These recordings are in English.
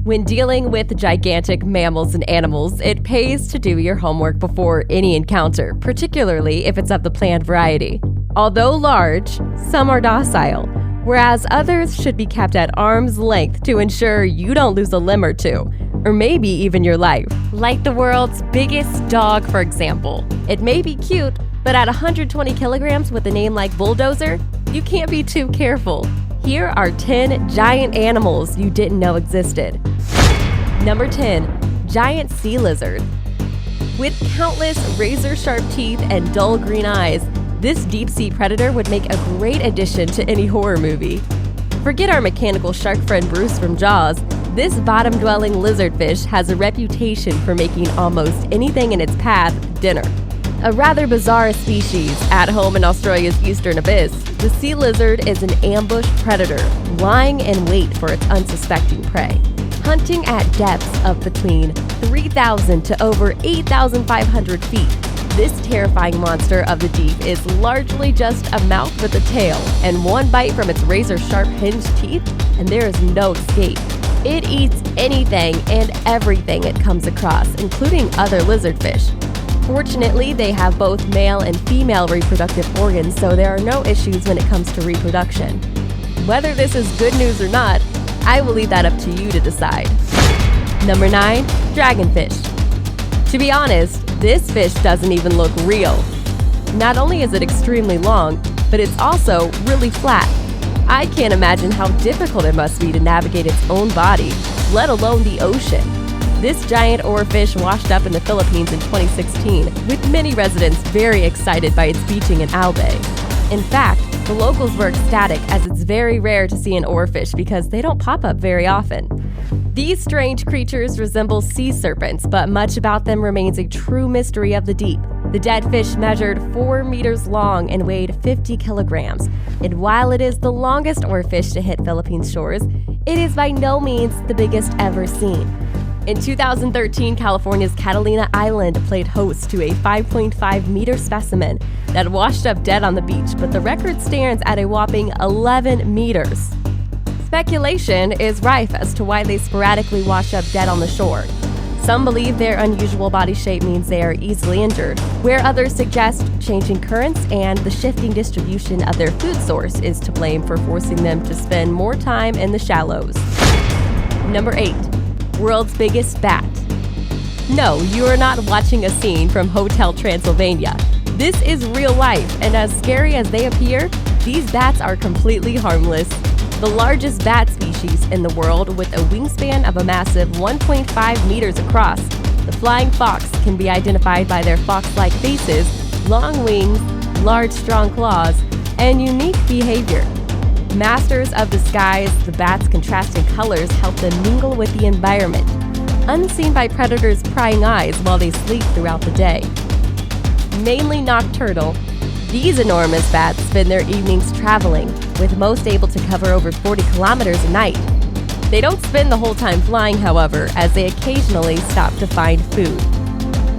When dealing with gigantic mammals and animals, it pays to do your homework before any encounter, particularly if it's of the planned variety. Although large, some are docile, whereas others should be kept at arm's length to ensure you don't lose a limb or two, or maybe even your life. Like the world's biggest dog, for example. It may be cute, but at 120 kilograms with a name like Bulldozer, you can't be too careful. Here are 10 giant animals you didn't know existed. Number 10. Giant sea lizard. With countless razor-sharp teeth and dull green eyes, this deep-sea predator would make a great addition to any horror movie. Forget our mechanical shark friend Bruce from Jaws. This bottom-dwelling lizardfish has a reputation for making almost anything in its path dinner. A rather bizarre species at home in Australia's eastern abyss, the sea lizard is an ambush predator, lying in wait for its unsuspecting prey. Hunting at depths of between 3,000 to over 8,500 feet, this terrifying monster of the deep is largely just a mouth with a tail, and one bite from its razor-sharp hinged teeth, and there is no escape. It eats anything and everything it comes across, including other lizardfish. Fortunately, they have both male and female reproductive organs, so there are no issues when it comes to reproduction. Whether this is good news or not, I will leave that up to you to decide. Number 9. Dragonfish. To be honest, this fish doesn't even look real. Not only is it extremely long, but it's also really flat. I can't imagine how difficult it must be to navigate its own body, let alone the ocean. This giant oarfish washed up in the Philippines in 2016, with many residents very excited by its beaching in Albay. In fact, the locals were ecstatic as it's very rare to see an oarfish because they don't pop up very often. These strange creatures resemble sea serpents, but much about them remains a true mystery of the deep. The dead fish measured 4 meters long and weighed 50 kilograms. And while it is the longest oarfish to hit Philippine shores, it is by no means the biggest ever seen. In 2013, California's Catalina Island played host to a 5.5-meter specimen that washed up dead on the beach, but the record stands at a whopping 11 meters. Speculation is rife as to why they sporadically wash up dead on the shore. Some believe their unusual body shape means they are easily injured, where others suggest changing currents and the shifting distribution of their food source is to blame for forcing them to spend more time in the shallows. Number 8. World's biggest bat. No, you are not watching a scene from Hotel Transylvania. This is real life, and as scary as they appear, these bats are completely harmless. The largest bat species in the world, with a wingspan of a massive 1.5 meters across, the flying fox can be identified by their fox-like faces, long wings, large strong claws, and unique behavior. Masters of the skies, the bats' contrasting colors help them mingle with the environment, unseen by predators' prying eyes while they sleep throughout the day. Mainly nocturnal, these enormous bats spend their evenings traveling, with most able to cover over 40 kilometers a night. They don't spend the whole time flying, however, as they occasionally stop to find food.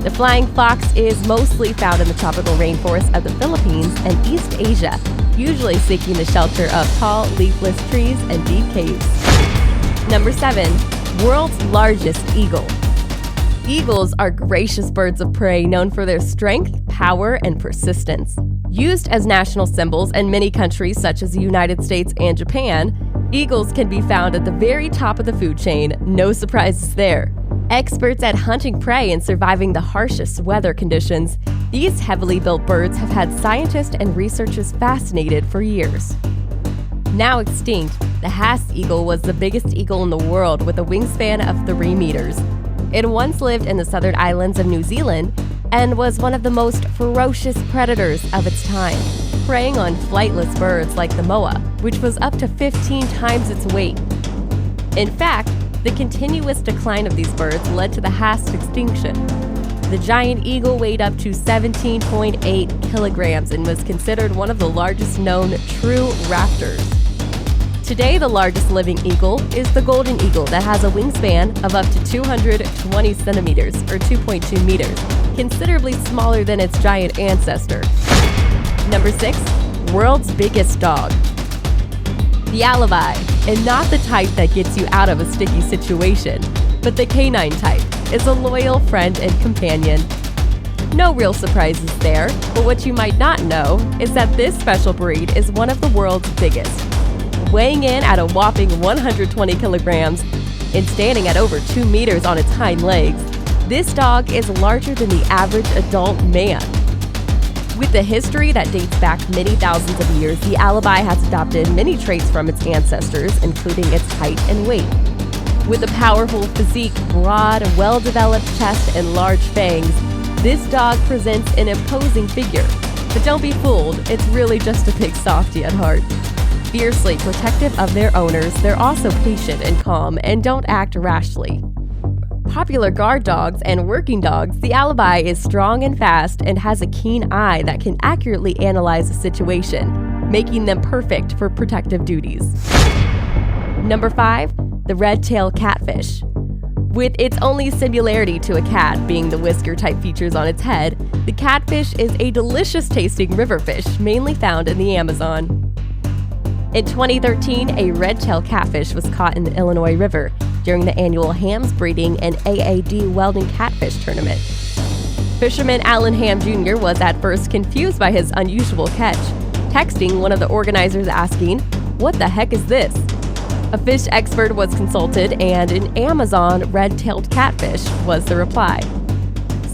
The flying fox is mostly found in the tropical rainforests of the Philippines and East Asia, usually seeking the shelter of tall, leafless trees and deep caves. Number 7. World's largest eagle. Eagles are gracious birds of prey known for their strength, power, and persistence. Used as national symbols in many countries such as the United States and Japan, eagles can be found at the very top of the food chain, no surprises there. Experts at hunting prey and surviving the harshest weather conditions, these heavily built birds have had scientists and researchers fascinated for years. Now extinct, the Haas eagle was the biggest eagle in the world with a wingspan of 3 meters. It once lived in the southern islands of New Zealand and was one of the most ferocious predators of its time, preying on flightless birds like the moa, which was up to 15 times its weight. In fact, the continuous decline of these birds led to the Haas extinction. The giant eagle weighed up to 17.8 kilograms and was considered one of the largest known true raptors. Today, the largest living eagle is the golden eagle that has a wingspan of up to 220 centimeters, or 2.2 meters, considerably smaller than its giant ancestor. Number 6. World's biggest dog. The alibi, and not the type that gets you out of a sticky situation, but the canine type, is a loyal friend and companion. No real surprises there, but what you might not know is that this special breed is one of the world's biggest. Weighing in at a whopping 120 kilograms and standing at over 2 meters on its hind legs, this dog is larger than the average adult man. With a history that dates back many thousands of years, the alibi has adopted many traits from its ancestors, including its height and weight. With a powerful physique, broad, well-developed chest, and large fangs, this dog presents an imposing figure. But don't be fooled, it's really just a big softie at heart. Fiercely protective of their owners, they're also patient and calm and don't act rashly. Popular guard dogs and working dogs, the alibi is strong and fast and has a keen eye that can accurately analyze a situation, making them perfect for protective duties. Number 5, the red-tailed catfish. With its only similarity to a cat being the whisker-type features on its head, the catfish is a delicious-tasting river fish mainly found in the Amazon. In 2013, a red-tailed catfish was caught in the Illinois River during the annual Hams Breeding and AAD Welding Catfish Tournament. Fisherman Alan Ham Jr. was at first confused by his unusual catch, texting one of the organizers asking, "What the heck is this?" A fish expert was consulted, and an Amazon red-tailed catfish was the reply.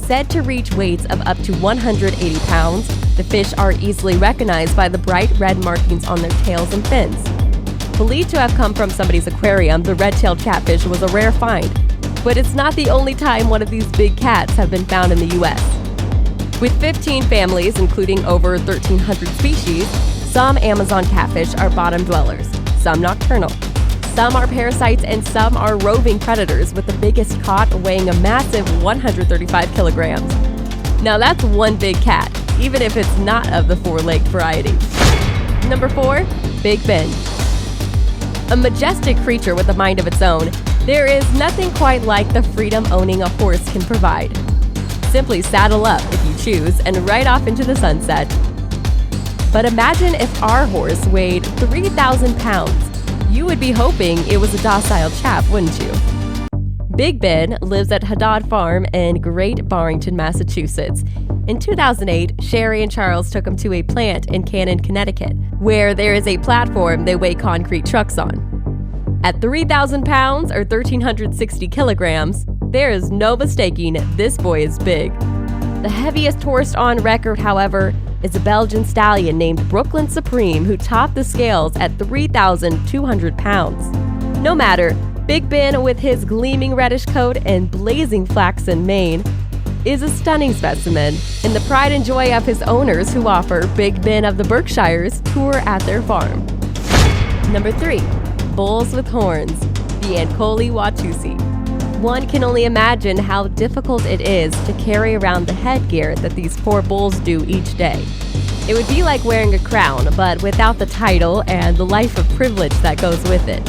Said to reach weights of up to 180 pounds, the fish are easily recognized by the bright red markings on their tails and fins. Believed to have come from somebody's aquarium, the red-tailed catfish was a rare find, but it's not the only time one of these big cats have been found in the U.S. With 15 families, including over 1,300 species, some Amazon catfish are bottom dwellers, some nocturnal. Some are parasites and some are roving predators, with the biggest caught weighing a massive 135 kilograms. Now that's one big cat, even if it's not of the 4-legged variety. Number 4, Big Ben. A majestic creature with a mind of its own, there is nothing quite like the freedom owning a horse can provide. Simply saddle up if you choose and ride off into the sunset. But imagine if our horse weighed 3,000 pounds. You would be hoping it was a docile chap, wouldn't you? Big Ben lives at Haddad Farm in Great Barrington, Massachusetts. In 2008, Sherry and Charles took him to a plant in Canton, Connecticut, where there is a platform they weigh concrete trucks on. At 3,000 pounds or 1,360 kilograms, there is no mistaking this boy is big. The heaviest horse on record, however, is a Belgian stallion named Brooklyn Supreme, who topped the scales at 3,200 pounds. No matter, Big Ben, with his gleaming reddish coat and blazing flaxen mane, is a stunning specimen and the pride and joy of his owners, who offer Big Ben of the Berkshires tour at their farm. Number 3, bulls with horns, the Ankole Watusi. One can only imagine how difficult it is to carry around the headgear that these poor bulls do each day. It would be like wearing a crown, but without the title and the life of privilege that goes with it.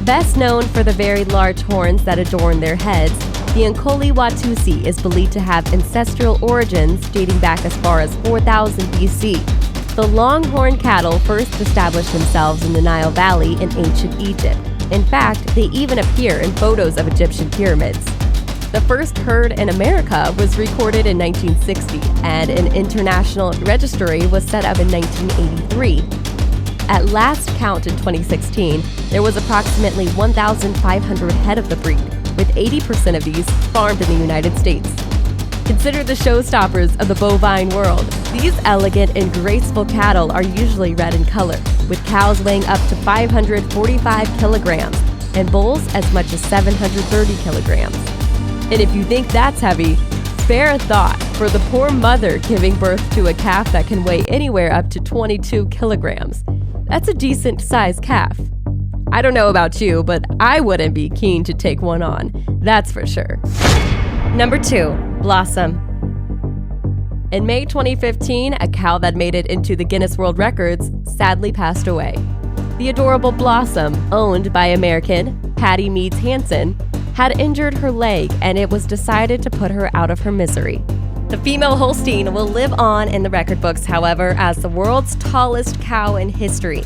Best known for the very large horns that adorn their heads, the Ankole Watusi is believed to have ancestral origins dating back as far as 4000 BC. The longhorn cattle first established themselves in the Nile Valley in ancient Egypt. In fact, they even appear in photos of Egyptian pyramids. The first herd in America was recorded in 1960, and an international registry was set up in 1983. At last count in 2016, there was approximately 1,500 head of the breed, with 80% of these farmed in the United States. Considered the showstoppers of the bovine world, these elegant and graceful cattle are usually red in color, with cows weighing up to 545 kilograms and bulls as much as 730 kilograms. And if you think that's heavy, spare a thought for the poor mother giving birth to a calf that can weigh anywhere up to 22 kilograms. That's a decent-sized calf. I don't know about you, but I wouldn't be keen to take one on, that's for sure. Number 2, Blossom. In May 2015, a cow that made it into the Guinness World Records sadly passed away. The adorable Blossom, owned by American Patty Meads Hansen, had injured her leg, and it was decided to put her out of her misery. The female Holstein will live on in the record books, however, as the world's tallest cow in history.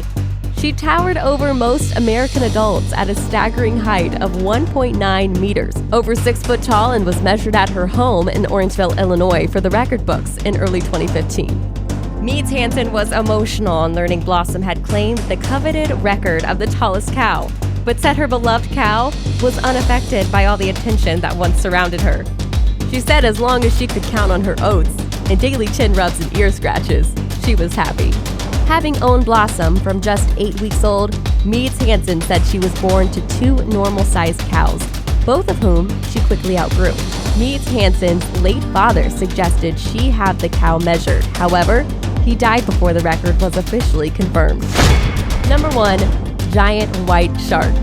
She towered over most American adults at a staggering height of 1.9 meters, over 6 foot tall, and was measured at her home in Orangeville, Illinois for the record books in early 2015. Meads Hansen was emotional on learning Blossom had claimed the coveted record of the tallest cow, but said her beloved cow was unaffected by all the attention that once surrounded her. She said as long as she could count on her oats and daily chin rubs and ear scratches, she was happy. Having owned Blossom from just 8 weeks old, Meads Hansen said she was born to 2 normal-sized cows, both of whom she quickly outgrew. Meads Hansen's late father suggested she have the cow measured. However, he died before the record was officially confirmed. Number 1. Giant white shark.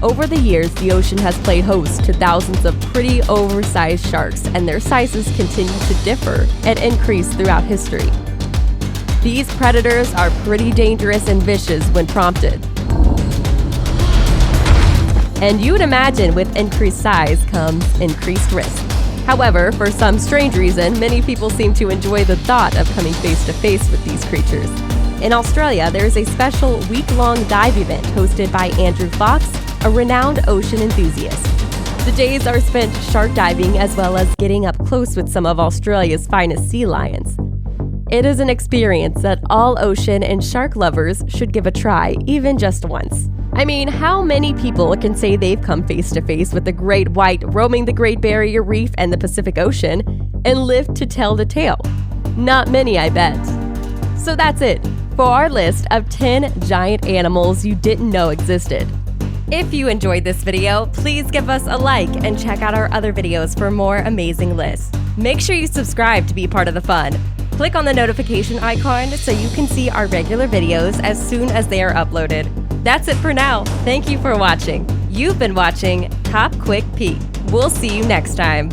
Over the years, the ocean has played host to thousands of pretty oversized sharks, and their sizes continue to differ and increase throughout history. These predators are pretty dangerous and vicious when prompted. And you would imagine with increased size comes increased risk. However, for some strange reason, many people seem to enjoy the thought of coming face to face with these creatures. In Australia, there is a special week-long dive event hosted by Andrew Fox, a renowned ocean enthusiast. The days are spent shark diving as well as getting up close with some of Australia's finest sea lions. It is an experience that all ocean and shark lovers should give a try, even just once. I mean, how many people can say they've come face to face with the great white roaming the Great Barrier Reef and the Pacific Ocean and lived to tell the tale? Not many, I bet. So that's it for our list of 10 giant animals you didn't know existed. If you enjoyed this video, please give us a like and check out our other videos for more amazing lists. Make sure you subscribe to be part of the fun. Click on the notification icon so you can see our regular videos as soon as they are uploaded. That's it for now. Thank you for watching. You've been watching Top Quick Peek. We'll see you next time.